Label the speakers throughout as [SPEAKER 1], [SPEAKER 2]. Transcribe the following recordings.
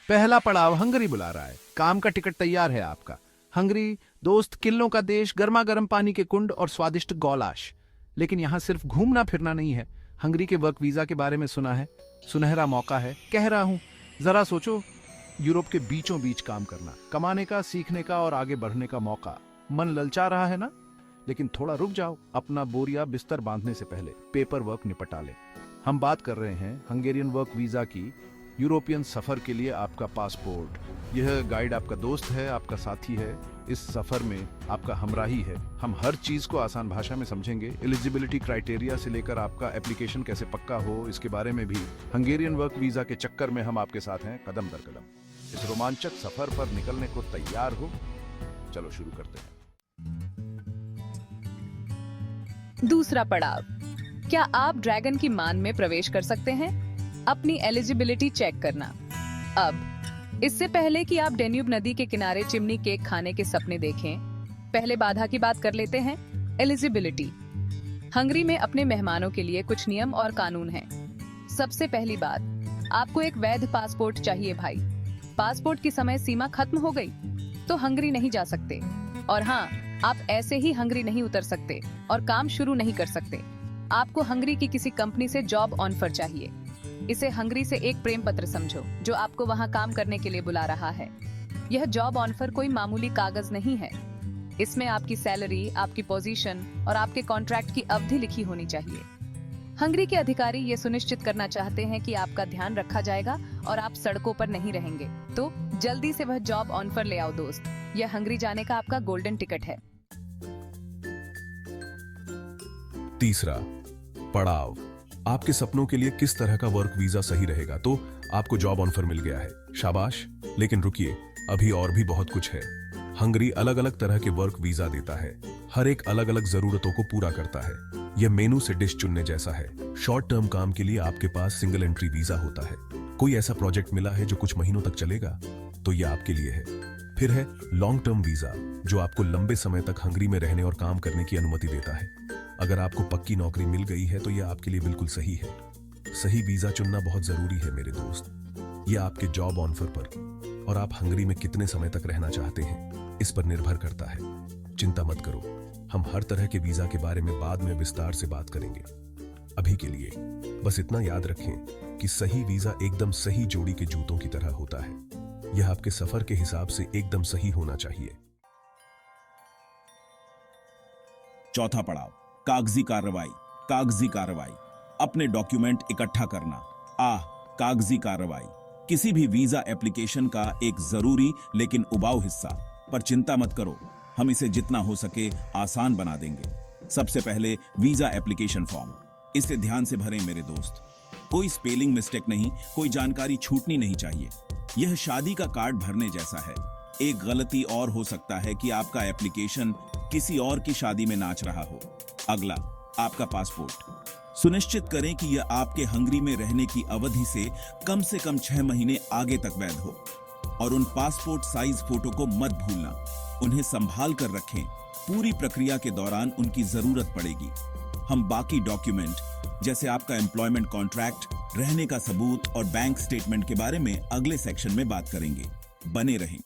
[SPEAKER 1] पहला पड़ाव हंगरी बुला रहा है। काम का टिकट तैयार है आपका। हंगरी दोस्त, किलों का देश, गर्मा गर्म पानी के कुंड और स्वादिष्ट गौलाश। लेकिन यहाँ सिर्फ घूमना फिरना नहीं है। हंगरी के वर्क वीजा के बारे में सुना है। सुनहरा मौका है, कह रहा हूँ। जरा सोचो, यूरोप के बीचों बीच काम करना, कमाने का, सीखने का और आगे बढ़ने का मौका। मन ललचा रहा है ना? लेकिन थोड़ा रुक जाओ, अपना बोरिया बिस्तर बांधने से पहले पेपर वर्क निपटा ले। हम बात कर रहे हैं हंगेरियन वर्क वीजा की। यूरोपियन सफर के लिए आपका पासपोर्ट। यह गाइड आपका दोस्त है, आपका साथी है, इस सफर में आपका हमराही है। हम हर चीज को आसान भाषा में समझेंगे। एलिजिबिलिटी क्राइटेरिया से लेकर आपका एप्लीकेशन कैसे पक्का हो, इसके बारे में भी। हंगेरियन वर्क वीजा के चक्कर में हम आपके साथ हैं, कदम दर कदम। इस रोमांचक सफर पर निकलने को तैयार हो? चलो शुरू करते हैं।
[SPEAKER 2] दूसरा पड़ाव, क्या आप ड्रैगन की मान में प्रवेश कर सकते हैं? अपनी एलिजिबिलिटी चेक करना। अब इससे पहले कि आप डेन्यूब नदी के किनारे चिमनी केक खाने के सपने देखें, पहले बाधा की बात कर लेते हैं। एलिजिबिलिटी। हंगरी में अपने मेहमानों के लिए कुछ नियम और कानून हैं। सबसे पहली बात, आपको एक वैध पासपोर्ट चाहिए भाई। पासपोर्ट की समय सीमा खत्म हो गई तो हंगरी नहीं जा सकते। और हाँ, आप ऐसे ही हंगरी नहीं उतर सकते और काम शुरू नहीं कर सकते। आपको हंगरी की किसी कंपनी से जॉब ऑफर चाहिए। इसे हंगरी से एक प्रेम पत्र समझो जो आपको वहां काम करने के लिए बुला रहा है। यह जॉब ऑफर कोई मामूली कागज नहीं है। इसमें आपकी सैलरी, आपकी पोजीशन और आपके कॉन्ट्रैक्ट की अवधि लिखी होनी चाहिए। हंगरी के अधिकारी ये सुनिश्चित करना चाहते हैं कि आपका ध्यान रखा जाएगा और आप सड़कों पर नहीं रहेंगे। तो जल्दी से वह जॉब ऑफर ले आओ दोस्त। यह हंगरी जाने का आपका गोल्डन टिकट है।
[SPEAKER 3] तीसरा पड़ाव, आपके सपनों के लिए किस तरह का वर्क वीजा सही रहेगा। तो आपको जॉब ऑफर मिल गया है, शाबाश। लेकिन रुकिए, अभी और भी बहुत कुछ है। हंगरी अलग अलग तरह के वर्क वीजा देता है। हर एक अलग अलग जरूरतों को पूरा करता है। यह मेनू से डिश चुनने जैसा है। शॉर्ट टर्म काम के लिए आपके पास सिंगल एंट्री वीजा होता है। कोई ऐसा प्रोजेक्ट मिला है जो कुछ महीनों तक चलेगा, तो यह आपके लिए है। फिर है लॉन्ग टर्म वीजा, जो आपको लंबे समय तक हंगरी में रहने और काम करने की अनुमति देता है। अगर आपको पक्की नौकरी मिल गई है तो यह आपके लिए बिल्कुल सही है। सही वीजा चुनना बहुत जरूरी है मेरे दोस्त। यह आपके जॉब ऑफर पर और आप हंगरी में कितने समय तक रहना चाहते हैं, इस पर निर्भर करता है। चिंता मत करो, हम हर तरह के वीजा के बारे में बाद में विस्तार से बात करेंगे। अभी के लिए बस इतना याद रखें कि सही वीजा एकदम सही जोड़ी के जूतों की तरह होता है। यह आपके सफर के हिसाब से एकदम सही होना चाहिए।
[SPEAKER 4] चौथा पड़ाव, कागजी कार्रवाई। कागजी कार्रवाई, अपने डॉक्यूमेंट इकट्ठा करना। कागजी कार्रवाई किसी भी वीजा एप्लीकेशन का एक जरूरी लेकिन उबाऊ हिस्सा। पर चिंता मत करो, हम इसे जितना हो सके आसान बना देंगे। सबसे पहले वीजा एप्लीकेशन फॉर्म। इसे ध्यान से भरें मेरे दोस्त। कोई स्पेलिंग मिस्टेक नहीं, कोई जानकारी छूटनी नहीं चाहिए। यह शादी का कार्ड भरने जैसा है। एक गलती और हो सकता है कि आपका एप्लीकेशन किसी और की शादी में नाच रहा हो। अगला, आपका पासपोर्ट। सुनिश्चित करें कि यह आपके हंगरी में रहने की अवधि से कम 6 महीने आगे तक वैध हो। और उन पासपोर्ट साइज फोटो को मत भूलना। उन्हें संभाल कर रखें। पूरी प्रक्रिया के दौरान उनकी जरूरत पड़ेगी। हम बाकी डॉक्यूमेंट जैसे आपका एम्प्लॉयमेंट कॉन्ट्रैक्ट, रहने का सबूत और बैंक स्टेटमेंट के बारे में अगले सेक्शन में बात करेंगे। बने रहें।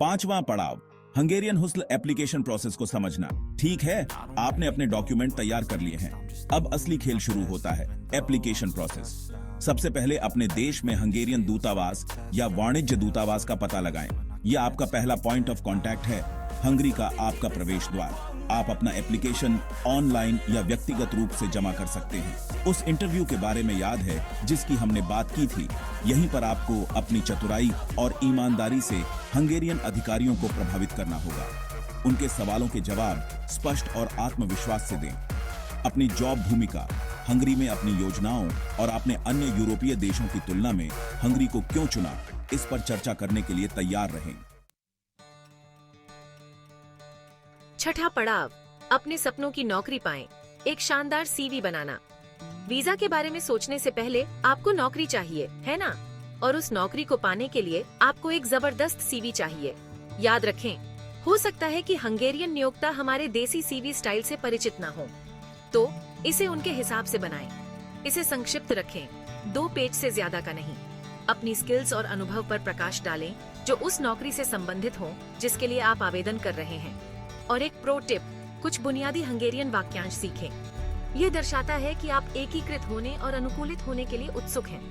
[SPEAKER 4] पांचवा पड़ाव, हंगेरियन हुस्ल एप्लीकेशन प्रोसेस को समझना। ठीक है, आपने अपने डॉक्यूमेंट तैयार कर लिए हैं। अब असली खेल शुरू होता है, एप्लीकेशन प्रोसेस। सबसे पहले अपने देश में हंगेरियन दूतावास या वाणिज्य दूतावास का पता लगाएं। यह आपका पहला पॉइंट ऑफ कांटेक्ट है, हंगरी का आपका प्रवेश द्वार। आप अपना एप्लीकेशन ऑनलाइन या व्यक्तिगत रूप से जमा कर सकते हैं। उस इंटरव्यू के बारे में याद है जिसकी हमने बात की थी। यहीं पर आपको अपनी चतुराई और ईमानदारी से हंगेरियन अधिकारियों को प्रभावित करना होगा। उनके सवालों के जवाब स्पष्ट और आत्मविश्वास से दें। अपनी जॉब भूमिका, हंगरी में अपनी योजनाओं और आपने अन्य यूरोपीय देशों की तुलना में हंगरी को क्यों चुना, इस पर चर्चा करने के लिए तैयार रहें।
[SPEAKER 5] छठा पड़ाव, अपने सपनों की नौकरी पाएं। एक शानदार सीवी बनाना। वीजा के बारे में सोचने से पहले आपको नौकरी चाहिए, है ना? और उस नौकरी को पाने के लिए आपको एक जबरदस्त सीवी चाहिए। याद रखें, हो सकता है कि हंगेरियन नियोक्ता हमारे देसी सीवी स्टाइल से परिचित न हो, तो इसे उनके हिसाब से बनाएं। इसे संक्षिप्त रखें, 2 पेज से ज्यादा का नहीं। अपनी स्किल्स और अनुभव पर प्रकाश डालें जो उस नौकरी से संबंधित हो जिसके लिए आप आवेदन कर रहे हैं। और एक प्रो टिप, कुछ बुनियादी हंगेरियन वाक्यांश सीखें। यह दर्शाता है कि आप एकीकृत होने और अनुकूलित होने के लिए उत्सुक हैं।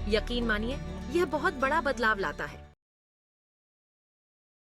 [SPEAKER 5] यकीन मानिए, यह बहुत बड़ा बदलाव लाता है।